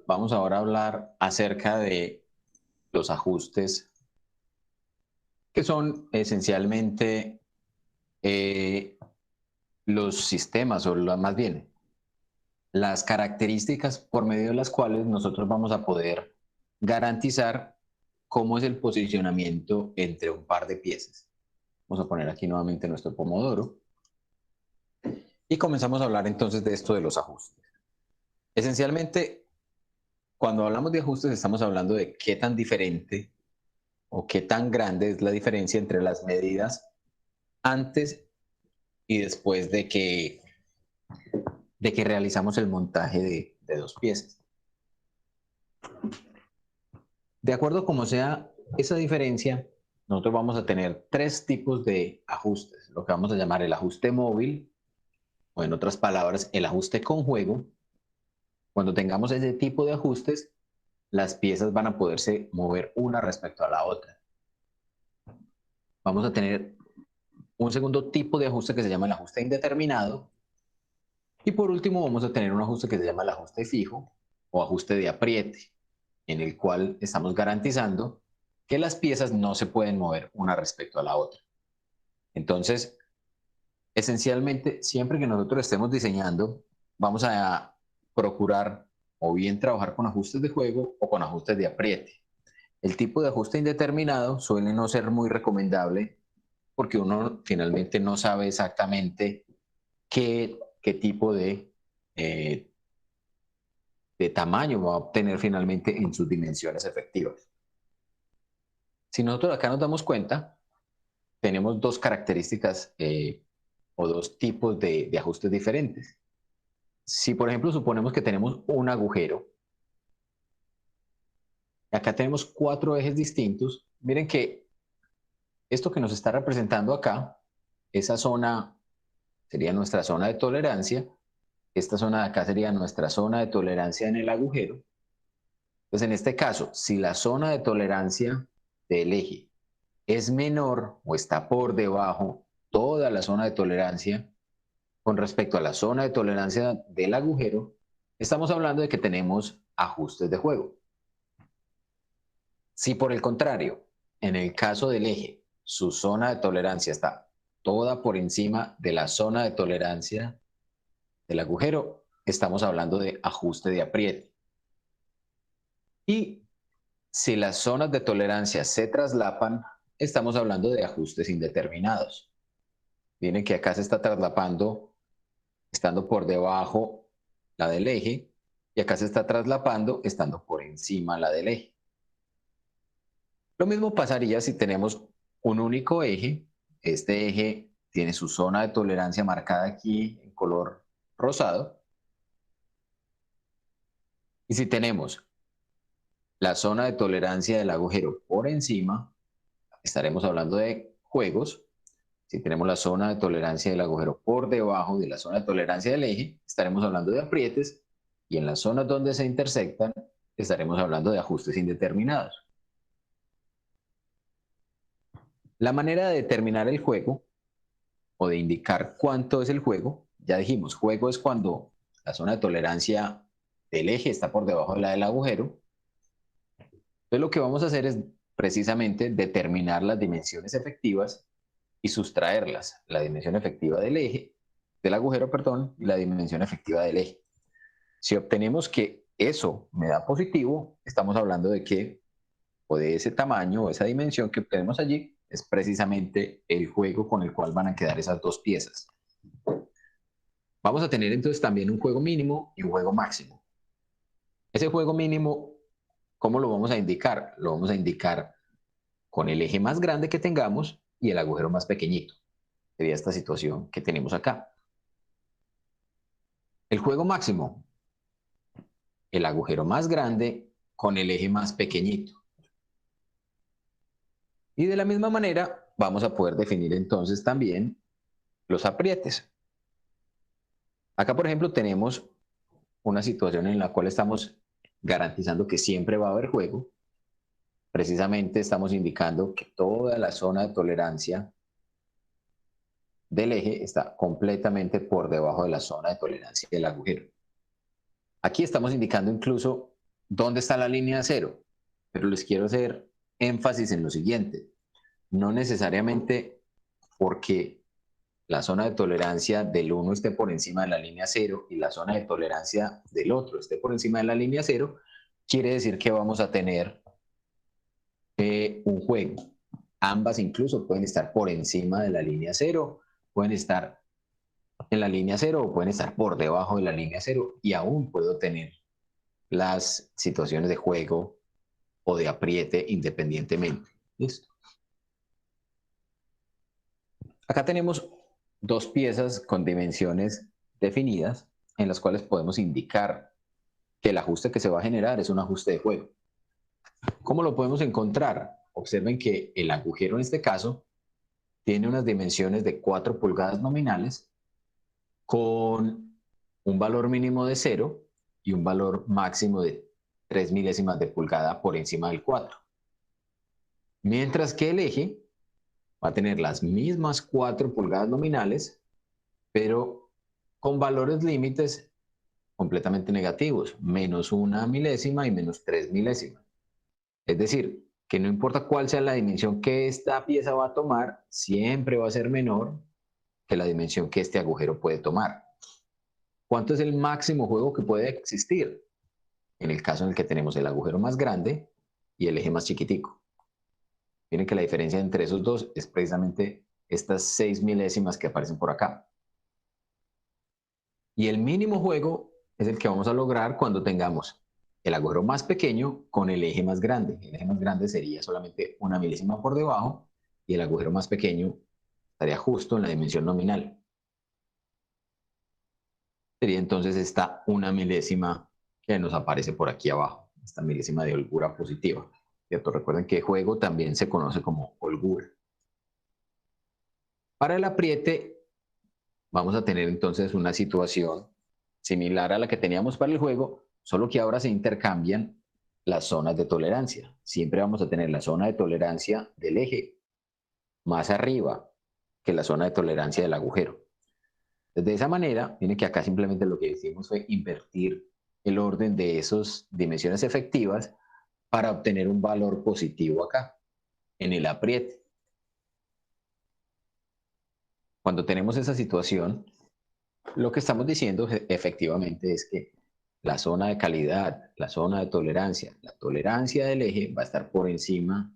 vamos ahora a hablar acerca de los ajustes, que son esencialmente eh, los sistemas, o más bien, las características por medio de las cuales nosotros vamos a poder garantizar cómo es el posicionamiento entre un par de piezas. Vamos a poner aquí nuevamente nuestro pomodoro y comenzamos a hablar entonces de esto de los ajustes. Esencialmente, cuando hablamos de ajustes estamos hablando de qué tan diferente o qué tan grande es la diferencia entre las medidas antes y después de que realizamos el montaje de dos piezas. De acuerdo como sea esa diferencia, nosotros vamos a tener tres tipos de ajustes, lo que vamos a llamar el ajuste móvil, o en otras palabras, el ajuste con juego. Cuando tengamos ese tipo de ajustes, las piezas van a poderse mover una respecto a la otra. Vamos a tener un segundo tipo de ajuste que se llama el ajuste indeterminado. Y por último vamos a tener un ajuste que se llama el ajuste fijo o ajuste de apriete, en el cual estamos garantizando que las piezas no se pueden mover una respecto a la otra. Entonces, esencialmente, siempre que nosotros estemos diseñando, vamos a procurar o bien trabajar con ajustes de juego o con ajustes de apriete. El tipo de ajuste indeterminado suele no ser muy recomendable porque uno finalmente no sabe exactamente qué tipo eh, de tamaño va a obtener finalmente en sus dimensiones efectivas. Si nosotros acá nos damos cuenta, tenemos dos características o dos tipos de ajustes diferentes. Si por ejemplo suponemos que tenemos un agujero, acá tenemos cuatro ejes distintos, miren que esto que nos está representando acá, esa zona sería nuestra zona de tolerancia, esta zona de acá sería nuestra zona de tolerancia en el agujero. Entonces, en este caso, si la zona de tolerancia del eje es menor o está por debajo toda la zona de tolerancia con respecto a la zona de tolerancia del agujero, estamos hablando de que tenemos ajustes de juego. Si por el contrario, en el caso del eje, su zona de tolerancia está toda por encima de la zona de tolerancia del agujero, estamos hablando de ajuste de apriete. Y si las zonas de tolerancia se traslapan, estamos hablando de ajustes indeterminados. Miren que acá se está traslapando, estando por debajo la del eje, y acá se está traslapando, estando por encima la del eje. Lo mismo pasaría si tenemos un único eje. Este eje tiene su zona de tolerancia marcada aquí en color rosado. Y si tenemos la zona de tolerancia del agujero por encima, estaremos hablando de juegos. Si tenemos la zona de tolerancia del agujero por debajo de la zona de tolerancia del eje, estaremos hablando de aprietes, y en las zonas donde se intersectan estaremos hablando de ajustes indeterminados. La manera de determinar el juego o de indicar cuánto es el juego, ya dijimos, juego es cuando la zona de tolerancia del eje está por debajo de la del agujero. Entonces lo que vamos a hacer es precisamente determinar las dimensiones efectivas y sustraerlas, la dimensión efectiva del eje, del agujero, perdón, y la dimensión efectiva del eje. Si obtenemos que eso me da positivo, estamos hablando de que, o de ese tamaño, o esa dimensión que obtenemos allí, es precisamente el juego con el cual van a quedar esas dos piezas. Vamos a tener entonces también un juego mínimo y un juego máximo. Ese juego mínimo, ¿cómo lo vamos a indicar? Lo vamos a indicar con el eje más grande que tengamos y el agujero más pequeñito. Sería esta situación que tenemos acá. El juego máximo, el agujero más grande con el eje más pequeñito. Y de la misma manera vamos a poder definir entonces también los aprietes. Acá, por ejemplo, tenemos una situación en la cual estamos garantizando que siempre va a haber juego. Precisamente estamos indicando que toda la zona de tolerancia del eje está completamente por debajo de la zona de tolerancia del agujero. Aquí estamos indicando incluso ¿dónde está la línea de cero? Pero les quiero hacer énfasis en lo siguiente. No necesariamente porque la zona de tolerancia del uno esté por encima de la línea cero y la zona de tolerancia del otro esté por encima de la línea cero, quiere decir que vamos a tener un juego. Ambas incluso pueden estar por encima de la línea cero, pueden estar en la línea cero o pueden estar por debajo de la línea cero y aún puedo tener las situaciones de juego o de apriete independientemente. ¿Listo? Acá tenemos dos piezas con dimensiones definidas en las cuales podemos indicar que el ajuste que se va a generar es un ajuste de juego. ¿Cómo lo podemos encontrar? Observen que el agujero en este caso tiene unas dimensiones de 4 pulgadas nominales con un valor mínimo de 0 y un valor máximo de 3 milésimas de pulgada por encima del 4. Mientras que el eje va a tener las mismas 4 pulgadas nominales, pero con valores límites completamente negativos, menos 1 milésima y menos 3 milésimas. Es decir, que no importa cuál sea la dimensión que esta pieza va a tomar, siempre va a ser menor que la dimensión que este agujero puede tomar. ¿Cuánto es el máximo juego que puede existir? En el caso en el que tenemos el agujero más grande y el eje más chiquitico. Miren que la diferencia entre esos dos es precisamente estas 6 milésimas que aparecen por acá. Y el mínimo juego es el que vamos a lograr cuando tengamos el agujero más pequeño con el eje más grande. El eje más grande sería solamente 1 milésima por debajo y el agujero más pequeño estaría justo en la dimensión nominal. Sería entonces esta 1 milésima que nos aparece por aquí abajo, esta milésima de holgura positiva. ¿Cierto? Recuerden que juego también se conoce como holgura. Para el apriete vamos a tener entonces una situación similar a la que teníamos para el juego, solo que ahora se intercambian las zonas de tolerancia. Siempre vamos a tener la zona de tolerancia del eje más arriba que la zona de tolerancia del agujero. De esa manera, miren que acá simplemente lo que hicimos fue invertir el orden de esas dimensiones efectivas para obtener un valor positivo acá, en el apriete. Cuando tenemos esa situación, lo que estamos diciendo efectivamente es que la zona de calidad, la zona de tolerancia, la tolerancia del eje va a estar por encima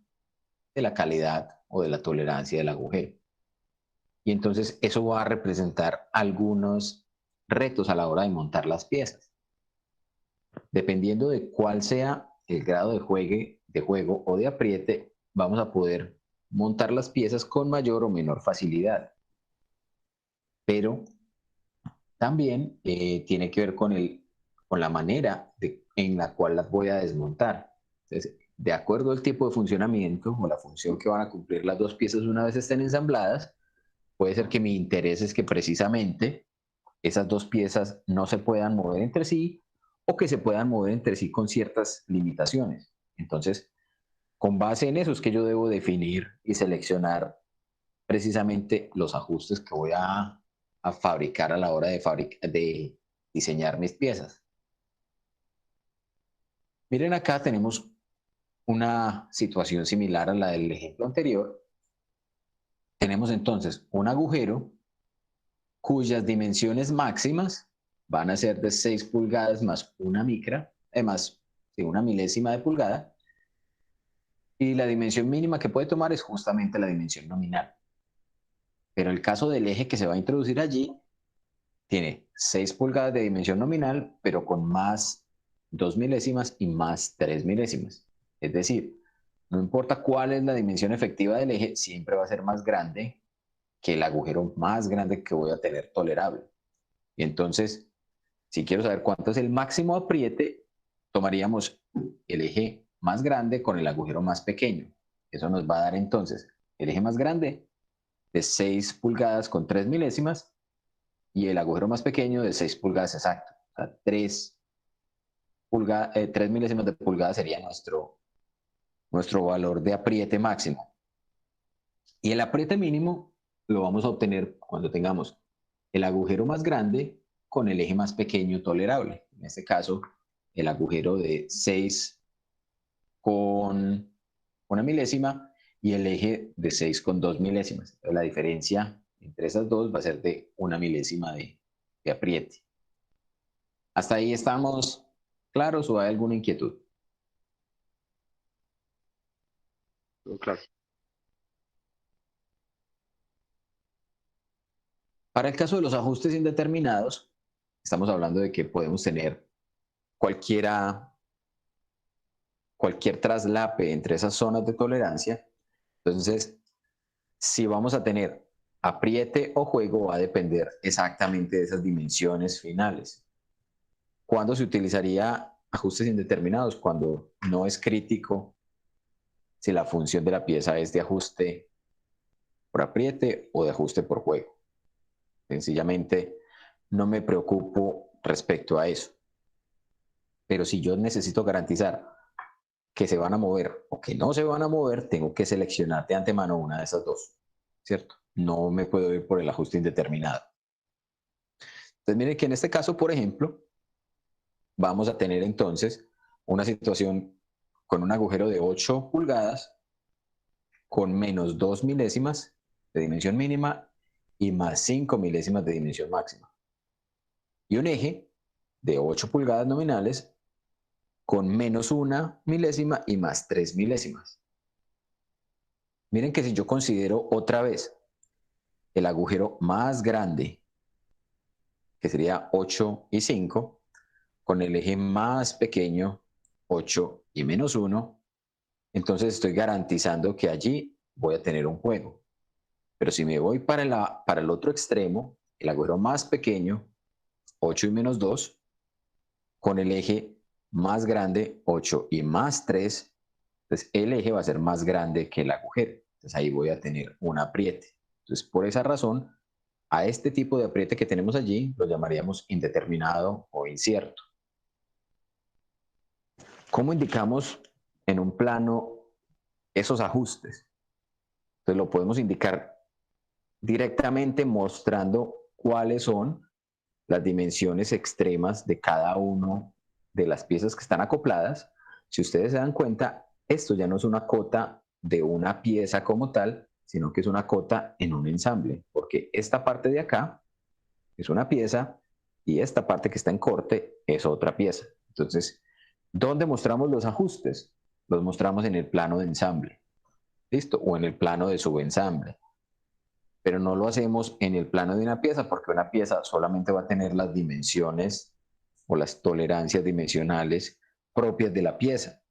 de la calidad o de la tolerancia del agujero. Y entonces eso va a representar algunos retos a la hora de montar las piezas. Dependiendo de cuál sea el grado de juego o de apriete, vamos a poder montar las piezas con mayor o menor facilidad. Pero también tiene que ver con la manera en la cual las voy a desmontar. Entonces, de acuerdo al tipo de funcionamiento o la función que van a cumplir las dos piezas una vez estén ensambladas, puede ser que mi interés es que precisamente esas dos piezas no se puedan mover entre sí o que se puedan mover entre sí con ciertas limitaciones. Entonces, con base en eso es que yo debo definir y seleccionar precisamente los ajustes que voy a fabricar a la hora de diseñar mis piezas. Miren acá tenemos una situación similar a la del ejemplo anterior. Tenemos entonces un agujero cuyas dimensiones máximas van a ser de 6 pulgadas más una micra, además de una milésima de pulgada, y la dimensión mínima que puede tomar es justamente la dimensión nominal. Pero el caso del eje que se va a introducir allí tiene 6 pulgadas de dimensión nominal, pero con más 2 milésimas y más 3 milésimas. Es decir, no importa cuál es la dimensión efectiva del eje, siempre va a ser más grande que el agujero más grande que voy a tener tolerable. Y entonces, si quiero saber cuánto es el máximo apriete, tomaríamos el eje más grande con el agujero más pequeño. Eso nos va a dar entonces el eje más grande de 6 pulgadas con 3 milésimas y el agujero más pequeño de 6 pulgadas exacto. O sea, 3 milésimas de pulgada sería nuestro valor de apriete máximo. Y el apriete mínimo lo vamos a obtener cuando tengamos el agujero más grande con el eje más pequeño tolerable. En este caso, el agujero de 6 con una milésima y el eje de 6 con 2 milésimas. Entonces, la diferencia entre esas dos va a ser de una milésima de apriete. ¿Hasta ahí estamos claros o hay alguna inquietud? Claro. Para el caso de los ajustes indeterminados, estamos hablando de que podemos tener cualquier traslape entre esas zonas de tolerancia. Entonces, si vamos a tener apriete o juego, va a depender exactamente de esas dimensiones finales. ¿Cuándo se utilizaría ajustes indeterminados? Cuando no es crítico si la función de la pieza es de ajuste por apriete o de ajuste por juego. Sencillamente, no me preocupo respecto a eso. Pero si yo necesito garantizar que se van a mover o que no se van a mover, tengo que seleccionar de antemano una de esas dos, ¿cierto? No me puedo ir por el ajuste indeterminado. Entonces, miren que en este caso, por ejemplo, vamos a tener entonces una situación con un agujero de 8 pulgadas con menos 2 milésimas de dimensión mínima y más 5 milésimas de dimensión máxima. Y un eje de 8 pulgadas nominales con menos 1 milésima y más 3 milésimas. Miren que si yo considero otra vez el agujero más grande, que sería 8 y 5, con el eje más pequeño, 8 y menos 1, entonces estoy garantizando que allí voy a tener un juego. Pero si me voy para el otro extremo, el agujero más pequeño, 8 y menos 2, con el eje más grande, 8 y más 3, entonces el eje va a ser más grande que el agujero. Entonces ahí voy a tener un apriete. Entonces por esa razón, a este tipo de apriete que tenemos allí lo llamaríamos indeterminado o incierto. ¿Cómo indicamos en un plano esos ajustes? Entonces lo podemos indicar directamente mostrando cuáles son las dimensiones extremas de cada una de las piezas que están acopladas. Si ustedes se dan cuenta, esto ya no es una cota de una pieza como tal, sino que es una cota en un ensamble, porque esta parte de acá es una pieza y esta parte que está en corte es otra pieza. Entonces, ¿dónde mostramos los ajustes? Los mostramos en el plano de ensamble, ¿listo? O en el plano de subensamble. Pero no lo hacemos en el plano de una pieza porque una pieza solamente va a tener las dimensiones o las tolerancias dimensionales propias de la pieza.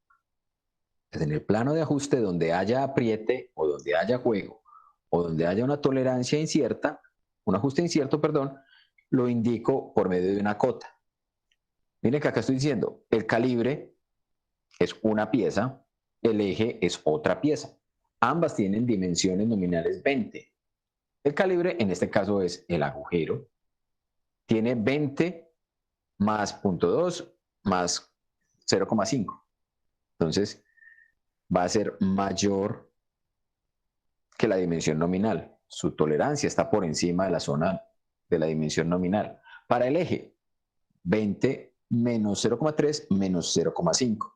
Entonces, en el plano de ajuste donde haya apriete o donde haya juego o donde haya una tolerancia incierta, un ajuste incierto, perdón, lo indico por medio de una cota. Miren que acá estoy diciendo, el calibre es una pieza, el eje es otra pieza. Ambas tienen dimensiones nominales 20. El calibre, en este caso, es el agujero. Tiene 20 más 0.2 más 0,5. Entonces, va a ser mayor que la dimensión nominal. Su tolerancia está por encima de la zona de la dimensión nominal. Para el eje, 20 menos 0,3 menos 0,5.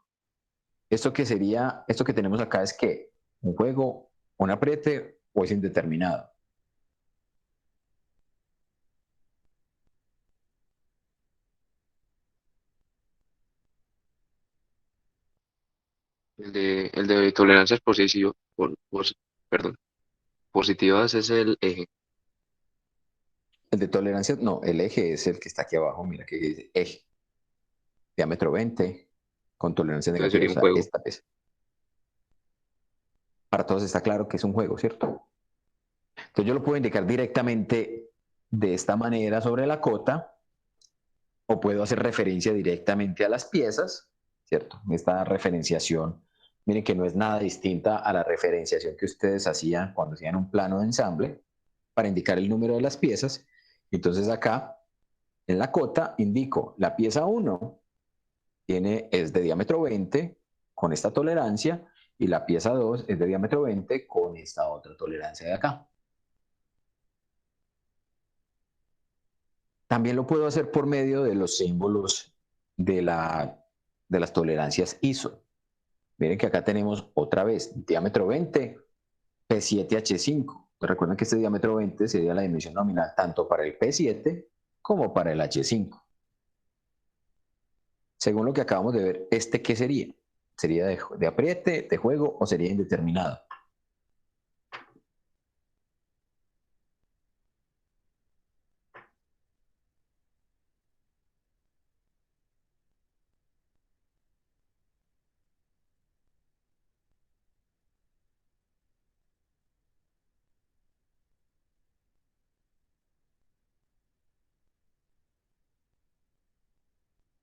Esto que tenemos acá es que un juego, un apriete o es indeterminado. El de tolerancias perdón, positivas es el eje. El de tolerancia, no, el eje es el que está aquí abajo. Mira que dice eje, diámetro 20, con tolerancia Entonces negativa, sería o un sea, juego. esta pieza. Para todos está claro que es un juego, ¿cierto? Entonces yo lo puedo indicar directamente de esta manera sobre la cota, o puedo hacer referencia directamente a las piezas, ¿cierto? Esta referenciación, miren que no es nada distinta a la referenciación que ustedes hacían cuando hacían un plano de ensamble para indicar el número de las piezas. Entonces acá, en la cota, indico la pieza 1 es de diámetro 20 con esta tolerancia y la pieza 2 es de diámetro 20 con esta otra tolerancia de acá. También lo puedo hacer por medio de los símbolos de la de las tolerancias ISO. Miren que acá tenemos otra vez diámetro 20, P7H5. Pues recuerden que este diámetro 20 sería la dimensión nominal tanto para el P7 como para el H5. Según lo que acabamos de ver, ¿este qué sería? ¿Sería de apriete, de juego o sería indeterminado?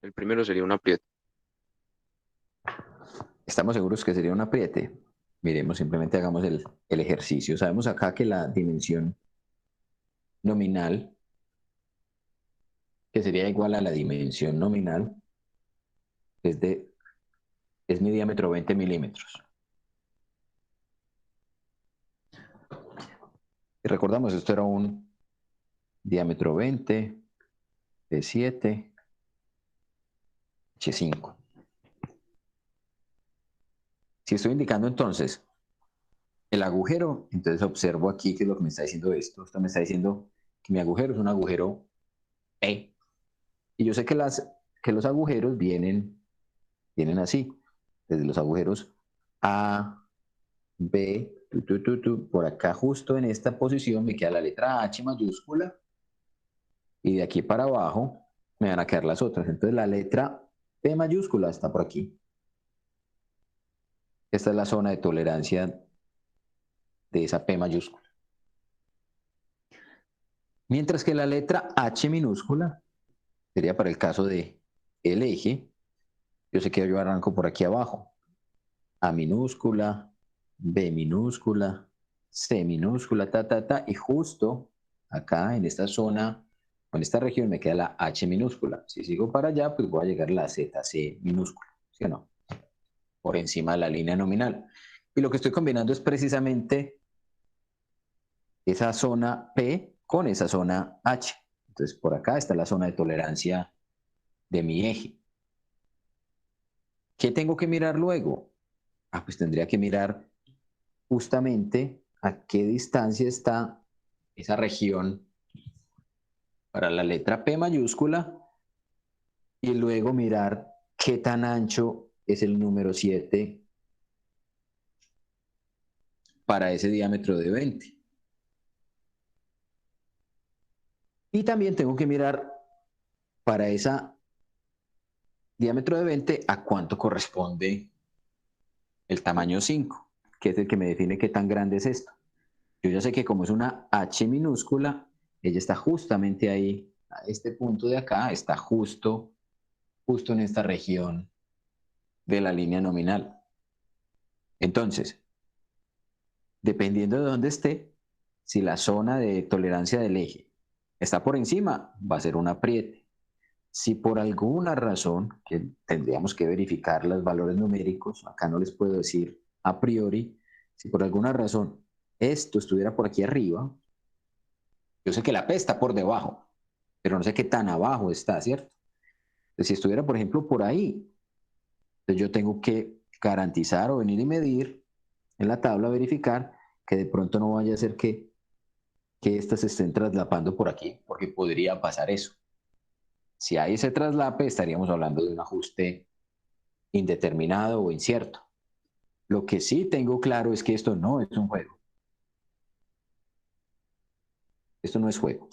El primero sería un apriete. ¿Estamos seguros que sería un apriete? Miremos, simplemente hagamos el ejercicio. Sabemos acá que la dimensión nominal, que sería igual a la dimensión nominal, es mi diámetro 20 milímetros. Y recordamos, esto era un diámetro 20, P7, H5. Si estoy indicando entonces el agujero, entonces observo aquí que es lo que me está diciendo esto. Esto me está diciendo que mi agujero es un agujero P. Y yo sé que los agujeros vienen así. Desde los agujeros A, B, por acá justo en esta posición me queda la letra H mayúscula. Y de aquí para abajo me van a quedar las otras. Entonces la letra P mayúscula está por aquí. Esta es la zona de tolerancia de esa P mayúscula. Mientras que la letra H minúscula sería para el caso de el eje. Yo sé que yo arranco por aquí abajo. A minúscula, B minúscula, C minúscula, y justo acá en esta zona, en esta región me queda la H minúscula. Si sigo para allá, pues voy a llegar a la ZC minúscula, ¿sí o no? Por encima de la línea nominal. Y lo que estoy combinando es precisamente esa zona P con esa zona H. Entonces, por acá está la zona de tolerancia de mi eje. ¿Qué tengo que mirar luego? Pues tendría que mirar justamente a qué distancia está esa región para la letra P mayúscula y luego mirar qué tan ancho es el número 7 para ese diámetro de 20. Y también tengo que mirar para ese diámetro de 20 a cuánto corresponde el tamaño 5, que es el que me define qué tan grande es esto. Yo ya sé que como es una H minúscula, ella está justamente ahí, a este punto de acá, está justo en esta región de la línea nominal. Entonces, dependiendo de dónde esté, si la zona de tolerancia del eje está por encima, va a ser un apriete. Si por alguna razón, que tendríamos que verificar los valores numéricos, acá no les puedo decir a priori, si por alguna razón esto estuviera por aquí arriba, yo sé que la P está por debajo, pero no sé qué tan abajo está, ¿cierto? Entonces, si estuviera, por ejemplo, por ahí, entonces yo tengo que garantizar o venir y medir en la tabla, verificar que de pronto no vaya a ser que estas se estén traslapando por aquí, porque podría pasar eso. Si hay ese traslape, estaríamos hablando de un ajuste indeterminado o incierto. Lo que sí tengo claro es que esto no es un juego. Esto no es juego.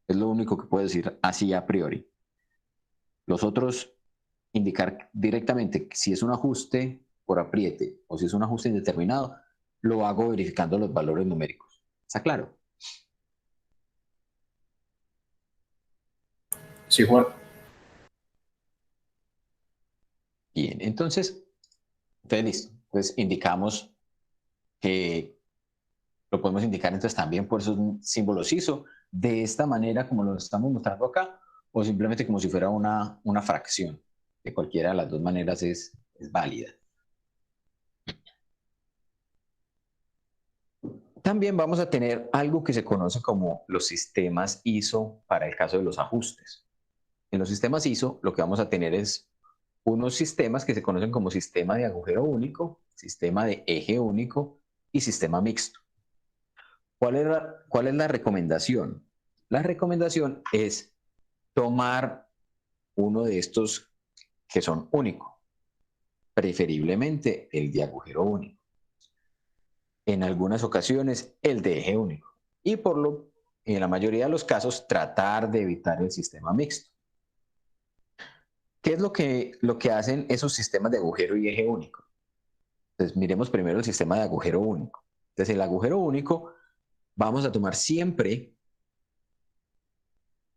Es lo único que puedo decir así a priori. Los otros, indicar directamente si es un ajuste por apriete o si es un ajuste indeterminado, lo hago verificando los valores numéricos. ¿Está claro? Sí, Juan. Bien, entonces listo. Pues indicamos que lo podemos indicar entonces también por esos símbolos ISO, de esta manera como lo estamos mostrando acá, o simplemente como si fuera una fracción. De cualquiera de las dos maneras es válida. También vamos a tener algo que se conoce como los sistemas ISO para el caso de los ajustes. En los sistemas ISO lo que vamos a tener es unos sistemas que se conocen como sistema de agujero único, sistema de eje único y sistema mixto. ¿Cuál es la recomendación? La recomendación es tomar uno de estos que son únicos, preferiblemente el de agujero único. En algunas ocasiones el de eje único. Y en la mayoría de los casos tratar de evitar el sistema mixto. ¿Qué es lo que hacen esos sistemas de agujero y eje único? Entonces miremos primero el sistema de agujero único. Entonces el agujero único, vamos a tomar siempre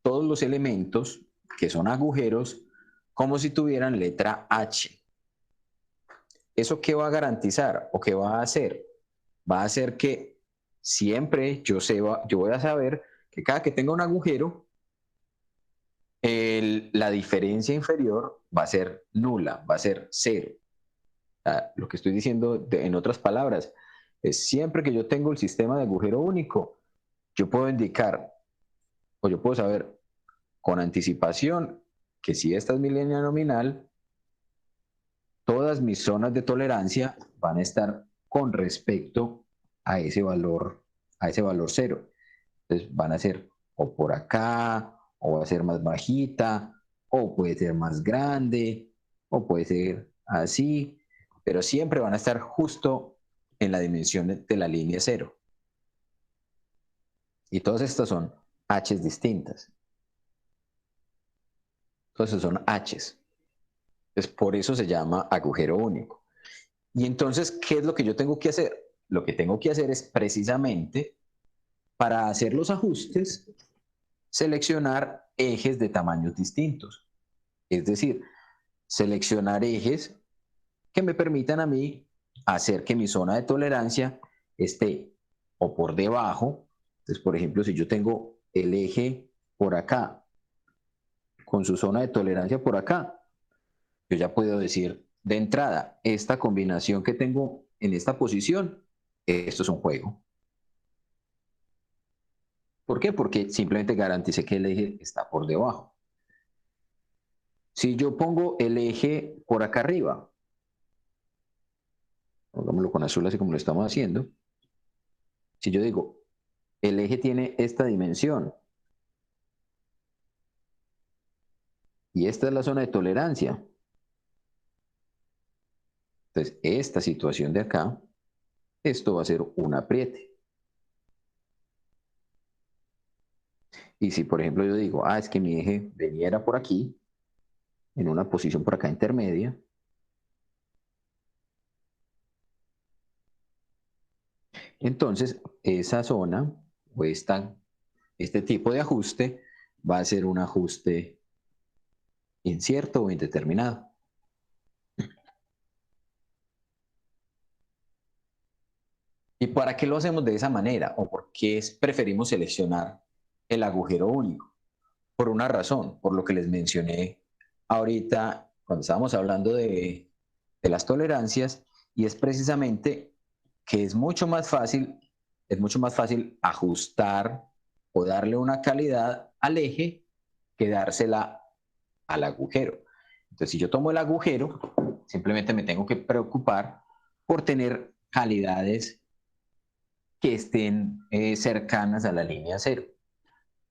todos los elementos que son agujeros como si tuvieran letra H. ¿Eso qué va a garantizar o qué va a hacer? Va a hacer que siempre yo voy a saber que cada que tenga un agujero, la diferencia inferior va a ser nula, va a ser cero. Lo que estoy diciendo en otras palabras es siempre que yo tengo el sistema de agujero único, yo puedo indicar o yo puedo saber con anticipación que si esta es mi línea nominal, todas mis zonas de tolerancia van a estar con respecto a ese valor cero. Entonces van a ser o por acá, o va a ser más bajita, o puede ser más grande, o puede ser así, pero siempre van a estar justo en la dimensión de la línea cero. Y todas estas son H's distintas. Entonces son H's. Entonces, por eso se llama agujero único. Y entonces, ¿qué es lo que yo tengo que hacer? Lo que tengo que hacer es precisamente, para hacer los ajustes, seleccionar ejes de tamaños distintos. Es decir, seleccionar ejes que me permitan a mí hacer que mi zona de tolerancia esté o por debajo. Entonces, por ejemplo, si yo tengo el eje por acá, con su zona de tolerancia por acá, yo ya puedo decir de entrada, esta combinación que tengo en esta posición, esto es un juego. ¿Por qué? Porque simplemente garantice que el eje está por debajo. Si yo pongo el eje por acá arriba, pongámoslo con azul así como lo estamos haciendo, si yo digo, el eje tiene esta dimensión y esta es la zona de tolerancia, entonces esta situación de acá, esto va a ser un apriete. Y si por ejemplo yo digo, es que mi eje venía por aquí, en una posición por acá intermedia, entonces esa zona o este tipo de ajuste va a ser un ajuste incierto o indeterminado. ¿Y para qué lo hacemos de esa manera? ¿O por qué preferimos seleccionar el agujero único? Por una razón, por lo que les mencioné ahorita cuando estábamos hablando de las tolerancias, y es precisamente que es mucho más fácil ajustar o darle una calidad al eje que dársela al agujero. Entonces, si yo tomo el agujero, simplemente me tengo que preocupar por tener calidades que estén cercanas a la línea cero.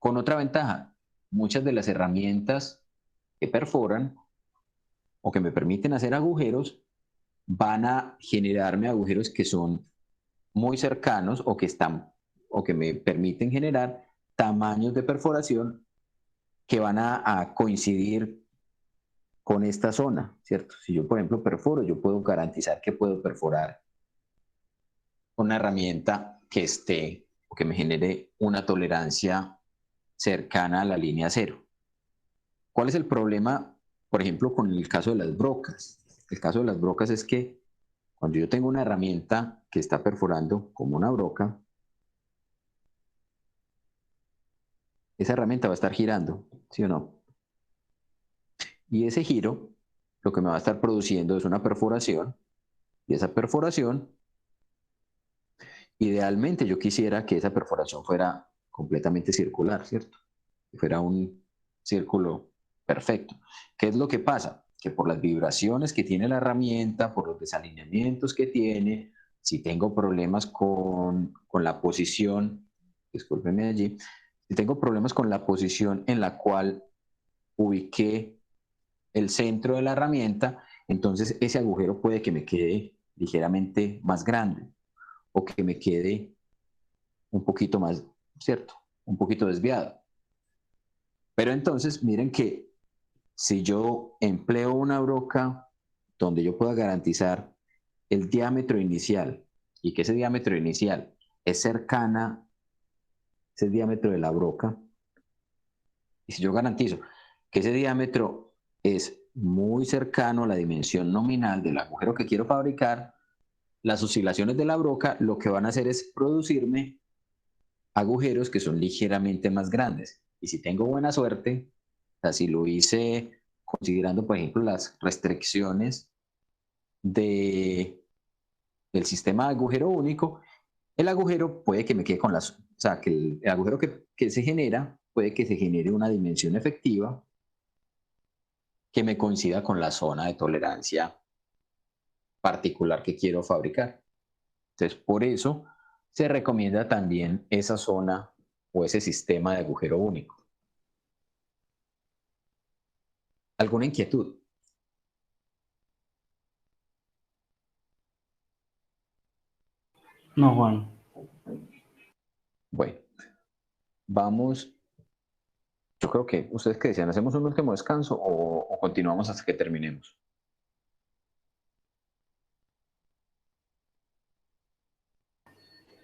Con otra ventaja, muchas de las herramientas que perforan o que me permiten hacer agujeros van a generarme agujeros que son muy cercanos o que me permiten generar tamaños de perforación que van a coincidir con esta zona, ¿cierto? Si yo, por ejemplo, perforo, yo puedo garantizar que puedo perforar una herramienta que esté o que me genere una tolerancia cercana a la línea cero. ¿Cuál es el problema, por ejemplo, con el caso de las brocas? El caso de las brocas es que cuando yo tengo una herramienta que está perforando como una broca, esa herramienta va a estar girando, ¿sí o no? Y ese giro lo que me va a estar produciendo es una perforación, y esa perforación, idealmente yo quisiera que esa perforación fuera completamente circular, ¿cierto? Que fuera un círculo perfecto. ¿Qué es lo que pasa? que por las vibraciones que tiene la herramienta, por los desalineamientos que tiene, si tengo problemas con la posición, discúlpenme allí, si tengo problemas con la posición en la cual ubiqué el centro de la herramienta, entonces ese agujero puede que me quede ligeramente más grande o que me quede un poquito más, ¿cierto? Un poquito desviado. Pero entonces miren que si yo empleo una broca donde yo pueda garantizar el diámetro inicial y que ese diámetro inicial es cercana, ese diámetro de la broca, y si yo garantizo que ese diámetro es muy cercano a la dimensión nominal del agujero que quiero fabricar, las oscilaciones de la broca lo que van a hacer es producirme agujeros que son ligeramente más grandes. Y si tengo buena suerte, o sea, si lo hice considerando, por ejemplo, las restricciones de, del sistema de agujero único, el agujero puede que me quede con las, o sea, que el agujero que se genera puede que se genere una dimensión efectiva que me coincida con la zona de tolerancia particular que quiero fabricar. Entonces, por eso se recomienda también esa zona o ese sistema de agujero único. ¿Alguna inquietud? No, Juan. Bueno, vamos. Yo creo que ustedes que decían, ¿hacemos un último descanso o continuamos hasta que terminemos?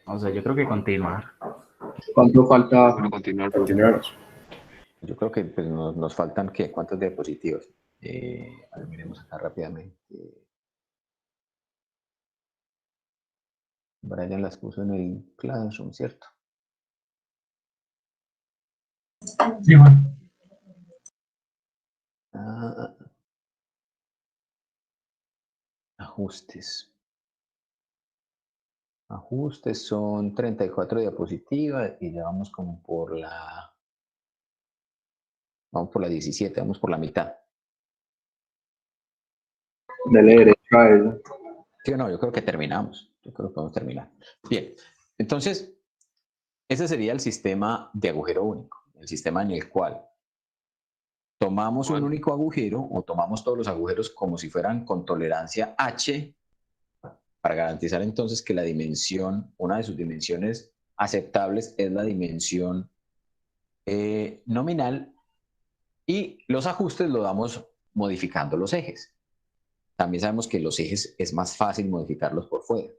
O sea, yo creo que continuar. ¿Cuánto falta Bueno, continuar, profe. continuar? Yo creo que pues, nos faltan, ¿qué? ¿Cuántas diapositivas? A ver, miremos acá rápidamente. Brian las puso en el Classroom, ¿cierto? Sí, Juan. Ajustes. Ajustes son 34 diapositivas y ya vamos como por la... Vamos por la 17, vamos por la mitad. Dele derecho a eso. Sí o no, yo creo que terminamos. Yo creo que podemos terminar. Bien, entonces, ese sería el sistema de agujero único, el sistema en el cual tomamos un único agujero o tomamos todos los agujeros como si fueran con tolerancia H para garantizar entonces que la dimensión, una de sus dimensiones aceptables es la dimensión nominal y los ajustes los damos modificando los ejes. También sabemos que los ejes es más fácil modificarlos por fuera.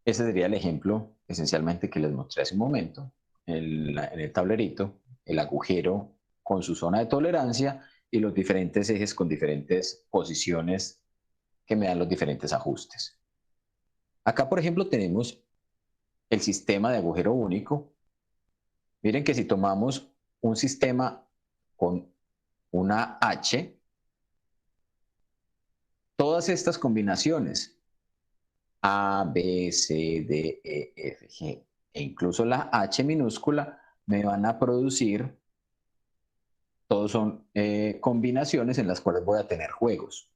Ese sería el ejemplo esencialmente que les mostré hace un momento en el tablerito, el agujero con su zona de tolerancia y los diferentes ejes con diferentes posiciones que me dan los diferentes ajustes. Acá, por ejemplo, tenemos el sistema de agujero único. Miren que si tomamos un sistema con una H, todas estas combinaciones A, B, C, D, E, F, G e incluso la H minúscula me van a producir, todos son combinaciones en las cuales voy a tener juegos.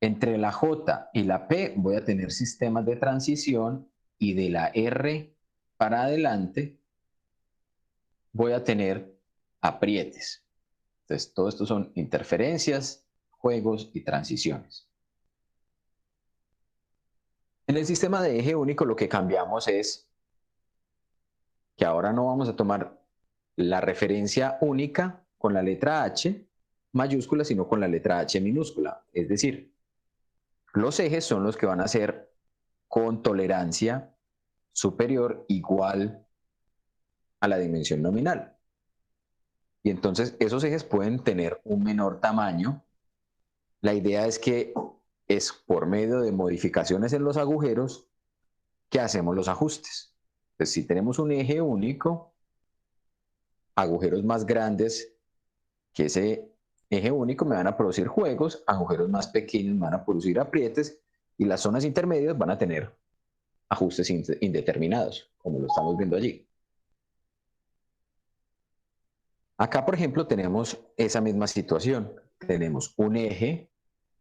Entre la J y la P voy a tener sistemas de transición y de la R para adelante voy a tener aprietes. Entonces, todo esto son interferencias, juegos y transiciones. En el sistema de eje único lo que cambiamos es que ahora no vamos a tomar la referencia única con la letra H mayúscula, sino con la letra H minúscula. Es decir, los ejes son los que van a ser con tolerancia superior igual a la dimensión nominal. Y entonces esos ejes pueden tener un menor tamaño. La idea es que es por medio de modificaciones en los agujeros que hacemos los ajustes. Entonces, si tenemos un eje único, agujeros más grandes que ese eje único me van a producir juegos, agujeros más pequeños me van a producir aprietes y las zonas intermedias van a tener ajustes indeterminados, como lo estamos viendo allí. Acá, por ejemplo, tenemos esa misma situación. Tenemos un eje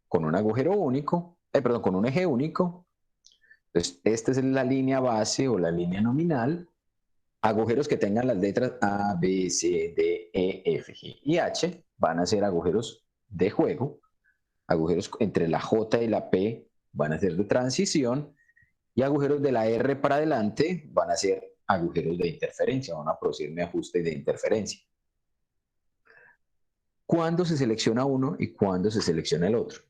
con un agujero único, perdón, con un eje único. Entonces, esta es la línea base o la línea nominal. Agujeros que tengan las letras A, B, C, D, E, F, G y H van a ser agujeros de juego. Agujeros entre la J y la P van a ser de transición. Y agujeros de la R para adelante van a ser agujeros de interferencia, van a producir mi ajuste de interferencia. ¿Cuándo se selecciona uno y cuándo se selecciona el otro?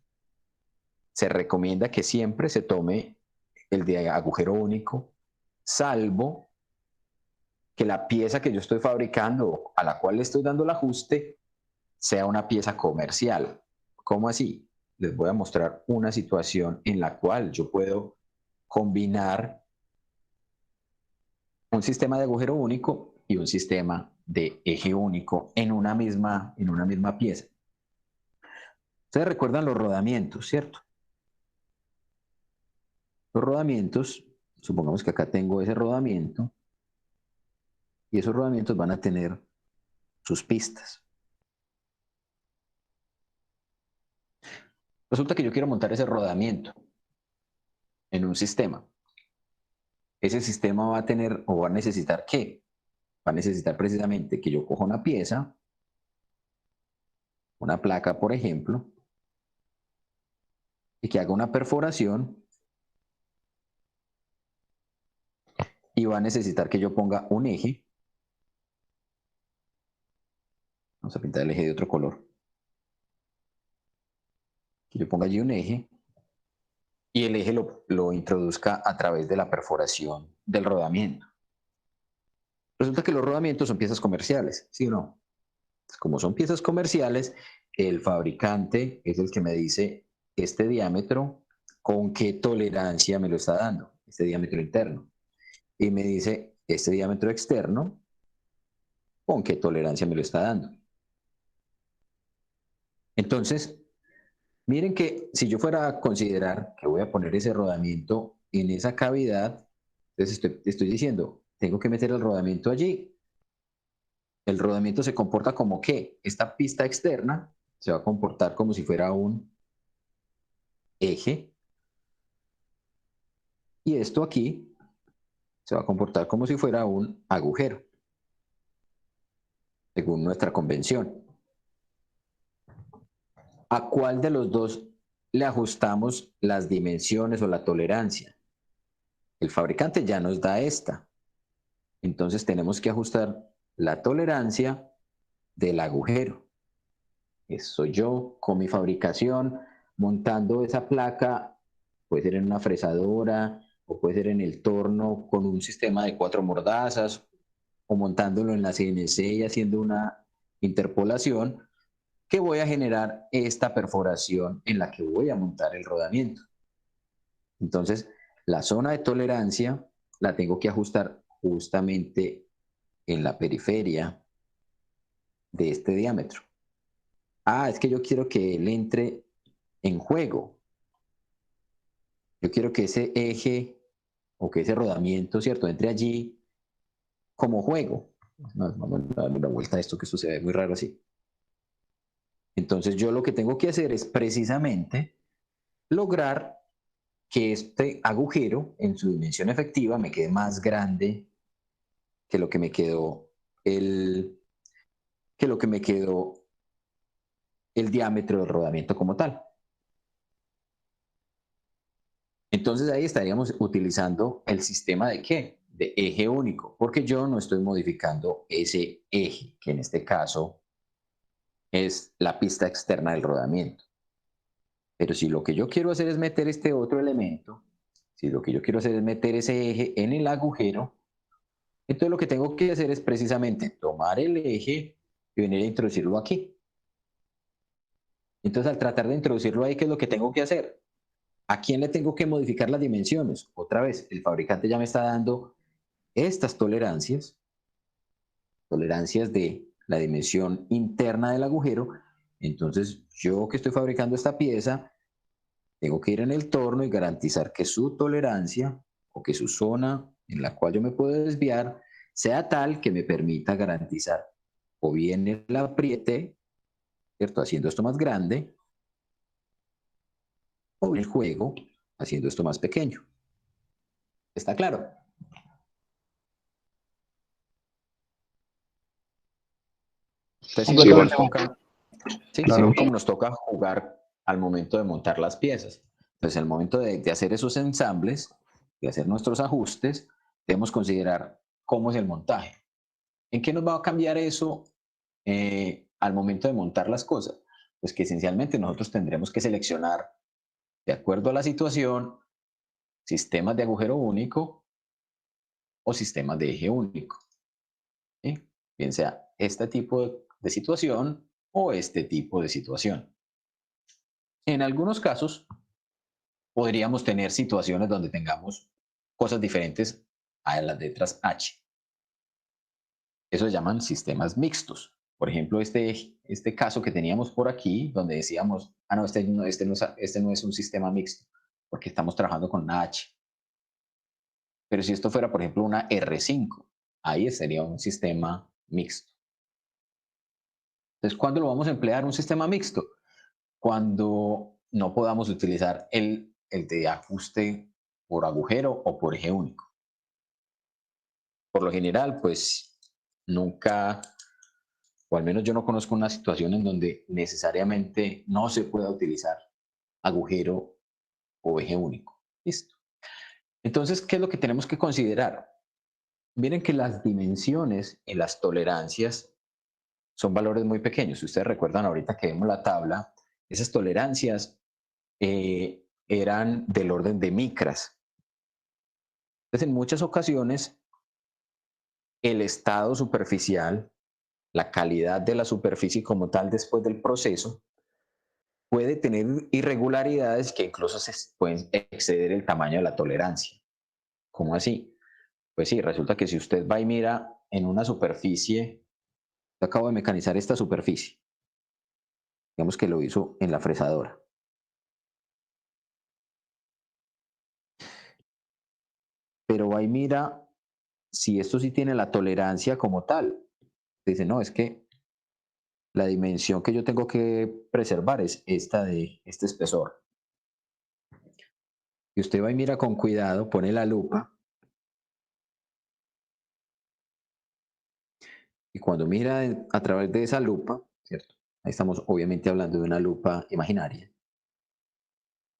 Se recomienda que siempre se tome el de agujero único, salvo que la pieza que yo estoy fabricando, a la cual le estoy dando el ajuste, sea una pieza comercial. ¿Cómo así? Les voy a mostrar una situación en la cual yo puedo combinar un sistema de agujero único y un sistema de eje único en una misma pieza. Ustedes recuerdan los rodamientos, ¿cierto? Los rodamientos, supongamos que acá tengo ese rodamiento y esos rodamientos van a tener sus pistas. Resulta que yo quiero montar ese rodamiento en un sistema. Ese sistema va a tener o va a necesitar ¿qué? Va a necesitar precisamente que yo coja una pieza, una placa, por ejemplo, y que haga una perforación y va a necesitar que yo ponga un eje. Vamos a pintar el eje de otro color. Que yo ponga allí un eje y el eje lo introduzca a través de la perforación del rodamiento. Resulta que los rodamientos son piezas comerciales, ¿sí o no? Como son piezas comerciales, el fabricante es el que me dice este diámetro, con qué tolerancia me lo está dando, este diámetro interno. Y me dice este diámetro externo, con qué tolerancia me lo está dando. Entonces, miren que si yo fuera a considerar que voy a poner ese rodamiento en esa cavidad, entonces estoy diciendo, tengo que meter el rodamiento allí. El rodamiento se comporta como que esta pista externa se va a comportar como si fuera un eje y esto aquí se va a comportar como si fuera un agujero, según nuestra convención. ¿A cuál de los dos le ajustamos las dimensiones o la tolerancia? El fabricante ya nos da esta. Entonces tenemos que ajustar la tolerancia del agujero. Eso soy yo con mi fabricación, montando esa placa, puede ser en una fresadora o puede ser en el torno con un sistema de 4 mordazas o montándolo en la CNC y haciendo una interpolación que voy a generar esta perforación en la que voy a montar el rodamiento. Entonces, la zona de tolerancia la tengo que ajustar justamente en la periferia de este diámetro. Ah, es que yo quiero que él entre en juego. Yo quiero que ese eje o que ese rodamiento, ¿cierto?, entre allí como juego. Vamos a darle una vuelta a esto, que esto se ve muy raro así. Entonces yo lo que tengo que hacer es precisamente lograr que este agujero en su dimensión efectiva me quede más grande que lo que me quedó el diámetro del rodamiento como tal. Entonces ahí estaríamos utilizando el sistema de ¿qué? De eje único, porque yo no estoy modificando ese eje, que en este caso es la pista externa del rodamiento. Pero si lo que yo quiero hacer es meter este otro elemento, si lo que yo quiero hacer es meter ese eje en el agujero, entonces lo que tengo que hacer es precisamente tomar el eje y venir a introducirlo aquí. Entonces al tratar de introducirlo ahí, ¿qué es lo que tengo que hacer? ¿A quién le tengo que modificar las dimensiones? Otra vez, el fabricante ya me está dando estas tolerancias de la dimensión interna del agujero. Entonces yo que estoy fabricando esta pieza, tengo que ir en el torno y garantizar que su tolerancia o que su zona en la cual yo me puedo desviar sea tal que me permita garantizar o bien la apriete, ¿cierto? Haciendo esto más grande, o bien el juego haciendo esto más pequeño. ¿Está claro? Entonces Sí, siempre Juan. nos toca, ¿sí? Claro. Siempre como nos toca jugar al momento de montar las piezas. Entonces, al momento de hacer esos ensambles, de hacer nuestros ajustes, debemos considerar cómo es el montaje. ¿En qué nos va a cambiar eso al momento de montar las cosas? Pues que esencialmente nosotros tendremos que seleccionar, de acuerdo a la situación, sistemas de agujero único o sistemas de eje único. ¿Sí? Bien sea este tipo de situación o este tipo de situación. En algunos casos, podríamos tener situaciones donde tengamos cosas diferentes a las letras H. Eso se llaman sistemas mixtos. Por ejemplo, este caso que teníamos por aquí, donde decíamos, no, este no es un sistema mixto, porque estamos trabajando con una H. Pero si esto fuera, por ejemplo, una R5, ahí sería un sistema mixto. Entonces, ¿cuándo lo vamos a emplear un sistema mixto? Cuando no podamos utilizar el de ajuste por agujero o por eje único. Por lo general, pues nunca, o al menos yo no conozco una situación en donde necesariamente no se pueda utilizar agujero o eje único. Listo. Entonces, ¿qué es lo que tenemos que considerar? Miren que las dimensiones y las tolerancias son valores muy pequeños. Si ustedes recuerdan ahorita que vemos la tabla, esas tolerancias eran del orden de micras. Entonces, en muchas ocasiones, el estado superficial, la calidad de la superficie como tal después del proceso, puede tener irregularidades que incluso se pueden exceder el tamaño de la tolerancia. ¿Cómo así? Pues sí, resulta que si usted va y mira en una superficie, yo acabo de mecanizar esta superficie, digamos que lo hizo en la fresadora. Pero va y mira si esto sí tiene la tolerancia como tal. Dice, no, es que la dimensión que yo tengo que preservar es esta de este espesor. Y usted va y mira con cuidado, pone la lupa, y cuando mira a través de esa lupa, ¿cierto? Ahí estamos obviamente hablando de una lupa imaginaria.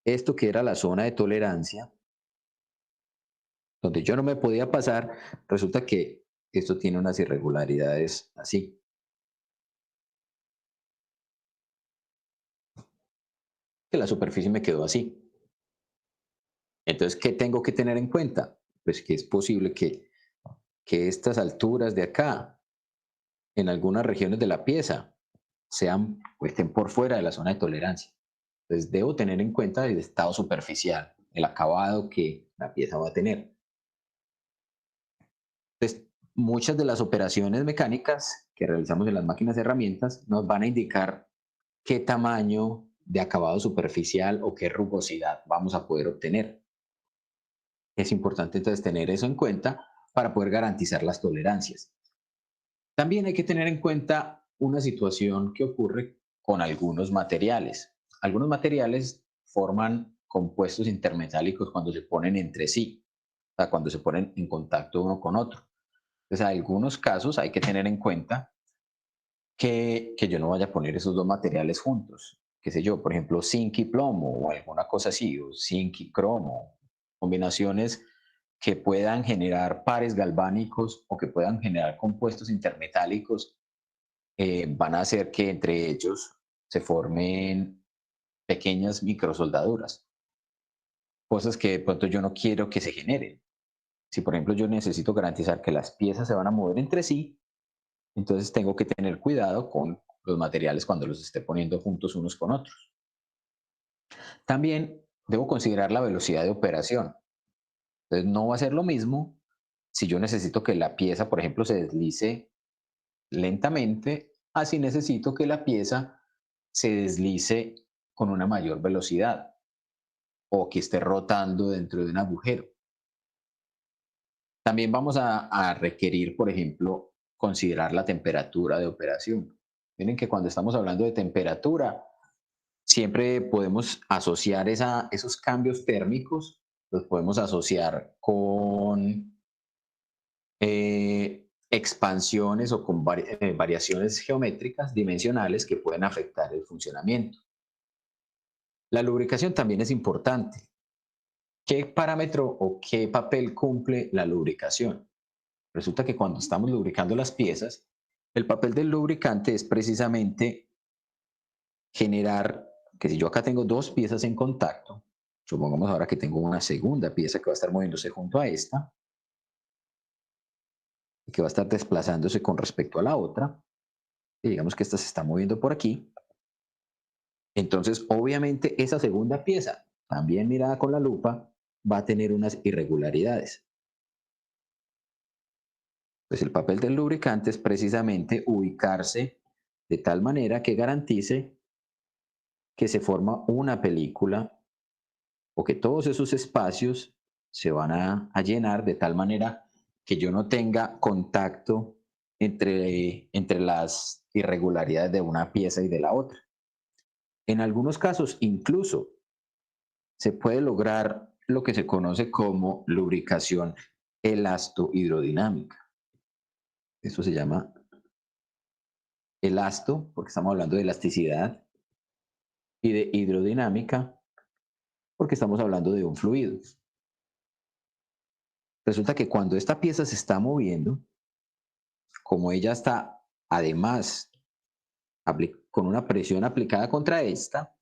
Esto que era la zona de tolerancia, donde yo no me podía pasar, resulta que esto tiene unas irregularidades así. Que la superficie me quedó así. Entonces, ¿qué tengo que tener en cuenta? Pues que es posible que estas alturas de acá, en algunas regiones de la pieza, sean o estén por fuera de la zona de tolerancia. Entonces, debo tener en cuenta el estado superficial, el acabado que la pieza va a tener. Entonces, muchas de las operaciones mecánicas que realizamos en las máquinas de herramientas nos van a indicar qué tamaño de acabado superficial o qué rugosidad vamos a poder obtener. Es importante entonces tener eso en cuenta para poder garantizar las tolerancias. También hay que tener en cuenta una situación que ocurre con algunos materiales. Algunos materiales forman compuestos intermetálicos cuando se ponen entre sí, o sea, cuando se ponen en contacto uno con otro. Entonces, en algunos casos hay que tener en cuenta que yo no vaya a poner esos dos materiales juntos. Qué sé yo, por ejemplo, zinc y plomo o alguna cosa así, o zinc y cromo, combinaciones que puedan generar pares galvánicos o que puedan generar compuestos intermetálicos, van a hacer que entre ellos se formen pequeñas microsoldaduras, cosas que de pronto yo no quiero que se generen. Si por ejemplo yo necesito garantizar que las piezas se van a mover entre sí, entonces tengo que tener cuidado con los materiales cuando los esté poniendo juntos unos con otros. También debo considerar la velocidad de operación. Entonces no va a ser lo mismo si yo necesito que la pieza, por ejemplo, se deslice lentamente, así necesito que la pieza se deslice con una mayor velocidad o que esté rotando dentro de un agujero. También vamos a requerir, por ejemplo, considerar la temperatura de operación. Miren que cuando estamos hablando de temperatura, siempre podemos asociar esos cambios térmicos, los podemos asociar con expansiones o con variaciones geométricas dimensionales que pueden afectar el funcionamiento. La lubricación también es importante. ¿Qué parámetro o qué papel cumple la lubricación? Resulta que cuando estamos lubricando las piezas, el papel del lubricante es precisamente generar, que si yo acá tengo dos piezas en contacto, supongamos ahora que tengo una segunda pieza que va a estar moviéndose junto a esta, y que va a estar desplazándose con respecto a la otra, y digamos que esta se está moviendo por aquí, entonces obviamente esa segunda pieza, también mirada con la lupa, va a tener unas irregularidades. Pues el papel del lubricante es precisamente ubicarse de tal manera que garantice que se forma una película o que todos esos espacios se van a llenar de tal manera que yo no tenga contacto entre las irregularidades de una pieza y de la otra. En algunos casos incluso se puede lograr lo que se conoce como lubricación elastohidrodinámica. Eso se llama elasto, porque estamos hablando de elasticidad, y de hidrodinámica, porque estamos hablando de un fluido. Resulta que cuando esta pieza se está moviendo, como ella está además con una presión aplicada contra esta,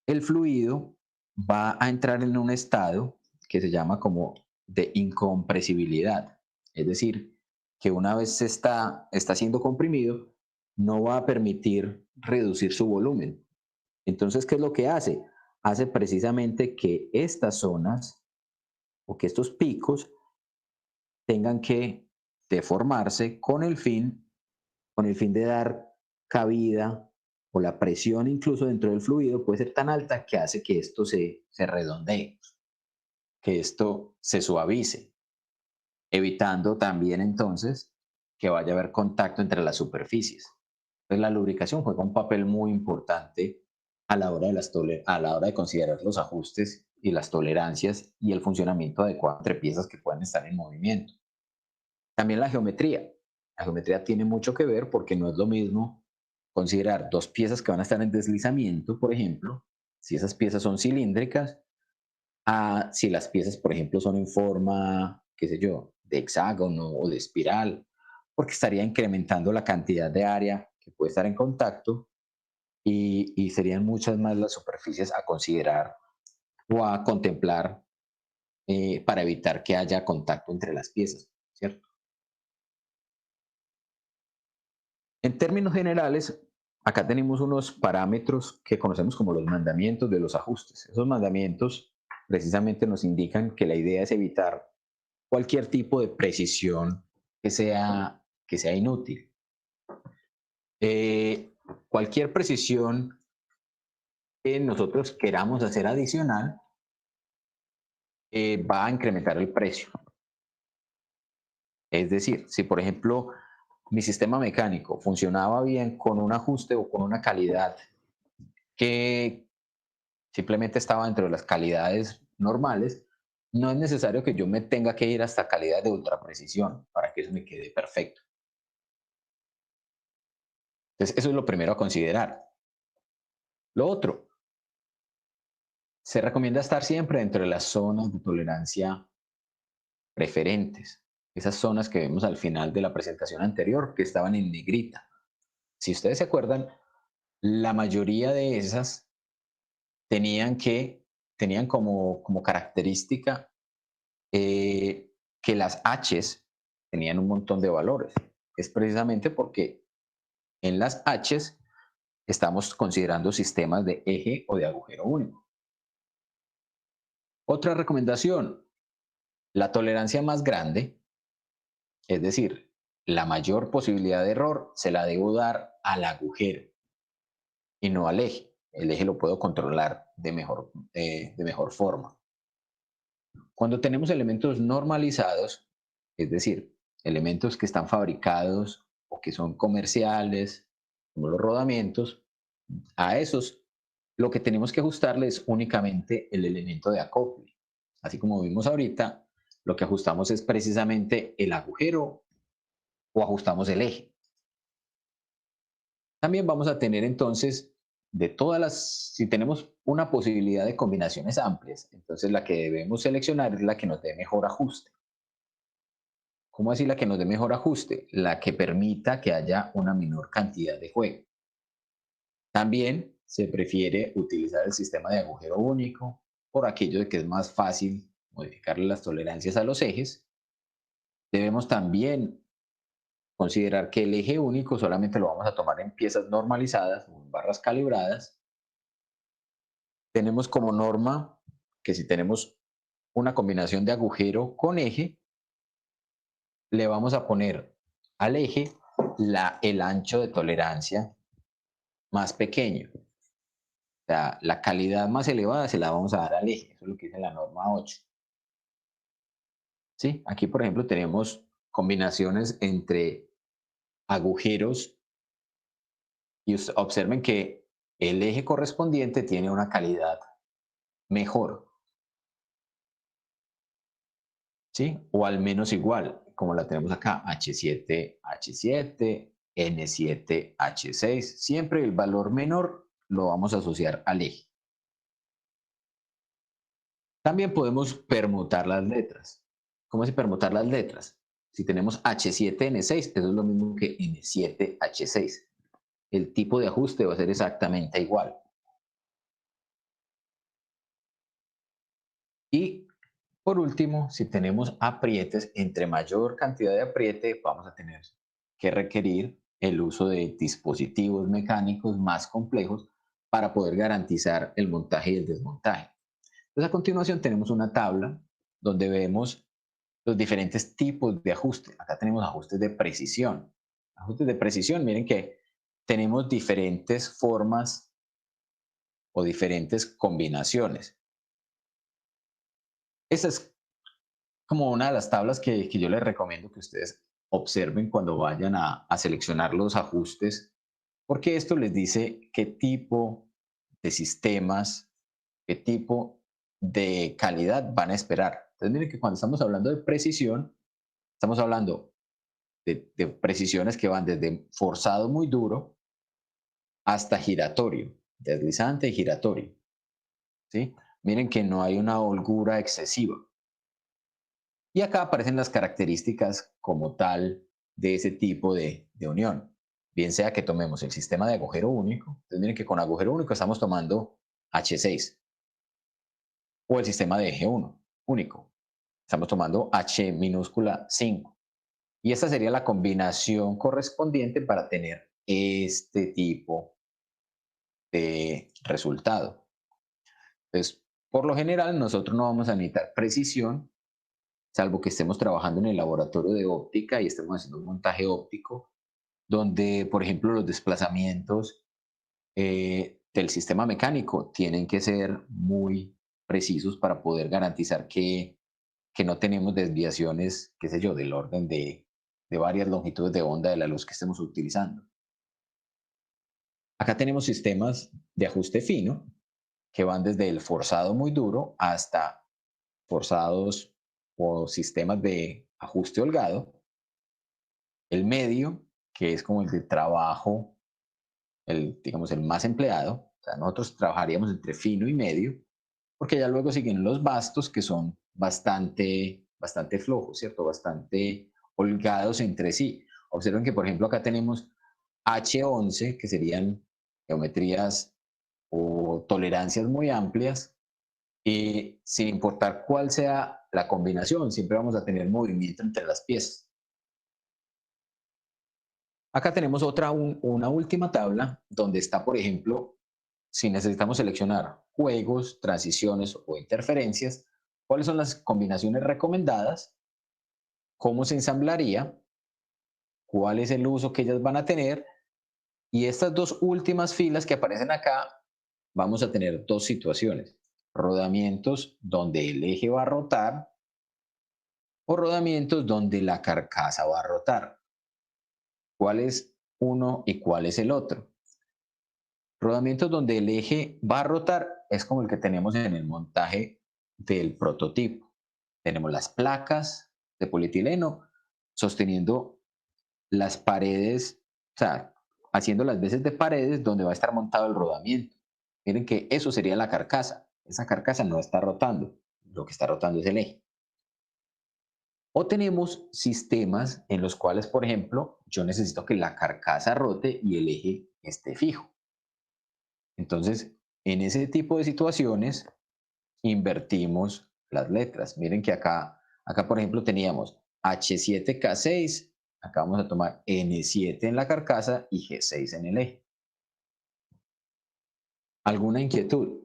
el fluido va a entrar en un estado que se llama como de incompresibilidad. Es decir, que una vez está siendo comprimido, no va a permitir reducir su volumen. Entonces, ¿qué es lo que hace? Hace precisamente que estas zonas o que estos picos tengan que deformarse con el fin de dar cabida o la presión incluso dentro del fluido puede ser tan alta que hace que esto se redondee, que esto se suavice, evitando también entonces que vaya a haber contacto entre las superficies. Entonces la lubricación juega un papel muy importante a la hora a la hora de considerar los ajustes y las tolerancias y el funcionamiento adecuado entre piezas que puedan estar en movimiento. También la geometría. La geometría tiene mucho que ver porque no es lo mismo considerar dos piezas que van a estar en deslizamiento, por ejemplo, si esas piezas son cilíndricas, a si las piezas, por ejemplo, son en forma, qué sé yo, de hexágono o de espiral, porque estaría incrementando la cantidad de área que puede estar en contacto y serían muchas más las superficies a considerar o a contemplar para evitar que haya contacto entre las piezas, ¿cierto? En términos generales, acá tenemos unos parámetros que conocemos como los mandamientos de los ajustes. Esos mandamientos precisamente nos indican que la idea es evitar cualquier tipo de precisión que sea inútil. Cualquier precisión que nosotros queramos hacer adicional va a incrementar el precio. Es decir, si por ejemplo mi sistema mecánico funcionaba bien con un ajuste o con una calidad que simplemente estaba dentro de las calidades normales, no es necesario que yo me tenga que ir hasta calidad de ultra precisión para que eso me quede perfecto. Entonces, eso es lo primero a considerar. Lo otro, se recomienda estar siempre dentro de las zonas de tolerancia preferentes, esas zonas que vemos al final de la presentación anterior que estaban en negrita. Si ustedes se acuerdan, la mayoría de esas tenían como característica que las H's tenían un montón de valores. Es precisamente porque en las H's estamos considerando sistemas de eje o de agujero único. Otra recomendación, la tolerancia más grande, es decir, la mayor posibilidad de error, se la debo dar al agujero y no al eje. El eje lo puedo controlar de mejor forma. Cuando tenemos elementos normalizados, es decir, elementos que están fabricados o que son comerciales, como los rodamientos, a esos lo que tenemos que ajustarle es únicamente el elemento de acople. Así como vimos ahorita, lo que ajustamos es precisamente el agujero o ajustamos el eje. También vamos a tener entonces, de todas las, si tenemos una posibilidad de combinaciones amplias, entonces la que debemos seleccionar es la que nos dé mejor ajuste. ¿Cómo así la que nos dé mejor ajuste? La que permita que haya una menor cantidad de juego. También se prefiere utilizar el sistema de agujero único por aquello de que es más fácil modificarle las tolerancias a los ejes. Debemos también considerar que el eje único solamente lo vamos a tomar en piezas normalizadas o en barras calibradas. Tenemos como norma que si tenemos una combinación de agujero con eje, le vamos a poner al eje el ancho de tolerancia más pequeño. O sea, la calidad más elevada se la vamos a dar al eje. Eso es lo que dice la norma 8. ¿Sí? Aquí, por ejemplo, tenemos combinaciones entre agujeros y observen que el eje correspondiente tiene una calidad mejor, ¿sí? O al menos igual, como la tenemos acá, H7, H7, N7, H6. Siempre el valor menor lo vamos a asociar al eje. También podemos permutar las letras. ¿Cómo es permutar las letras? Si tenemos H7N6, eso es lo mismo que N7H6. El tipo de ajuste va a ser exactamente igual. Y por último, si tenemos aprietes, entre mayor cantidad de apriete, vamos a tener que requerir el uso de dispositivos mecánicos más complejos para poder garantizar el montaje y el desmontaje. Entonces, a continuación tenemos una tabla donde vemos los diferentes tipos de ajuste. Acá tenemos ajustes de precisión. Ajustes de precisión, miren que tenemos diferentes formas o diferentes combinaciones. Esa es como una de las tablas que yo les recomiendo que ustedes observen cuando vayan a seleccionar los ajustes, porque esto les dice qué tipo de sistemas, qué tipo de calidad van a esperar. Entonces, miren que cuando estamos hablando de precisión, estamos hablando de precisiones que van desde forzado muy duro hasta giratorio, deslizante y giratorio. ¿Sí? Miren que no hay una holgura excesiva. Y acá aparecen las características como tal de ese tipo de unión. Bien sea que tomemos el sistema de agujero único, entonces miren que con agujero único estamos tomando H6, o el sistema de eje 1 único, estamos tomando H minúscula 5. Y esta sería la combinación correspondiente para tener este tipo de resultado. Entonces, por lo general, nosotros no vamos a necesitar precisión, salvo que estemos trabajando en el laboratorio de óptica y estemos haciendo un montaje óptico, donde, por ejemplo, los desplazamientos del sistema mecánico tienen que ser muy precisos para poder garantizar que no tenemos desviaciones, qué sé yo, del orden de varias longitudes de onda de la luz que estemos utilizando. Acá tenemos sistemas de ajuste fino que van desde el forzado muy duro hasta forzados o sistemas de ajuste holgado. El medio, que es como el de trabajo, digamos, el más empleado. O sea, nosotros trabajaríamos entre fino y medio, porque ya luego siguen los bastos, que son bastante flojos, ¿cierto? Bastante holgados entre sí. Observen que, por ejemplo, acá tenemos H11, que serían geometrías o tolerancias muy amplias, y sin importar cuál sea la combinación, siempre vamos a tener movimiento entre las piezas. Acá tenemos una última tabla donde está, por ejemplo, si necesitamos seleccionar juegos, transiciones o interferencias, cuáles son las combinaciones recomendadas, cómo se ensamblaría, cuál es el uso que ellas van a tener, y estas dos últimas filas que aparecen acá, vamos a tener dos situaciones. Rodamientos donde el eje va a rotar o rodamientos donde la carcasa va a rotar. ¿Cuál es uno y cuál es el otro? Rodamientos donde el eje va a rotar es como el que tenemos en el montaje del prototipo. Tenemos las placas de polietileno sosteniendo las paredes, o sea, haciendo las veces de paredes donde va a estar montado el rodamiento. Miren que eso sería la carcasa. Esa carcasa no está rotando, lo que está rotando es el eje. O tenemos sistemas en los cuales, por ejemplo, yo necesito que la carcasa rote y el eje esté fijo. Entonces, en ese tipo de situaciones, invertimos las letras. Miren que acá por ejemplo, teníamos H7K6, acá vamos a tomar N7 en la carcasa y G6 en el eje. ¿Alguna inquietud?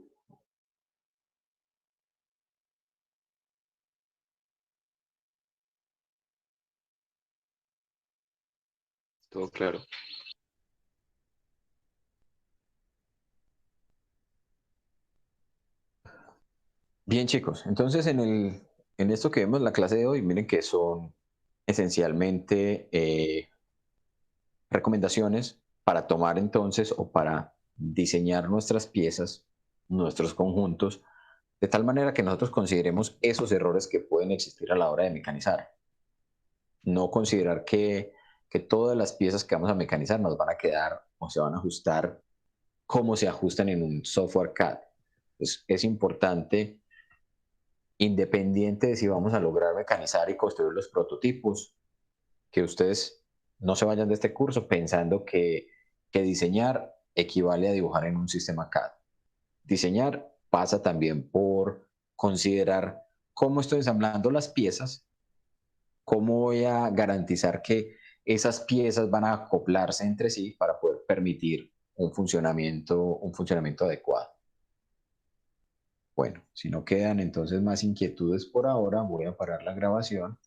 Todo claro. Bien, chicos, entonces en esto que vemos en la clase de hoy, miren que son esencialmente recomendaciones para tomar entonces o para diseñar nuestras piezas, nuestros conjuntos, de tal manera que nosotros consideremos esos errores que pueden existir a la hora de mecanizar. No considerar que todas las piezas que vamos a mecanizar nos van a quedar o se van a ajustar como se ajustan en un software CAD. Pues es importante, independiente de si vamos a lograr mecanizar y construir los prototipos, que ustedes no se vayan de este curso pensando que diseñar equivale a dibujar en un sistema CAD. Diseñar pasa también por considerar cómo estoy ensamblando las piezas, cómo voy a garantizar que esas piezas van a acoplarse entre sí para poder permitir un funcionamiento adecuado. Bueno, si no quedan entonces más inquietudes por ahora, voy a parar la grabación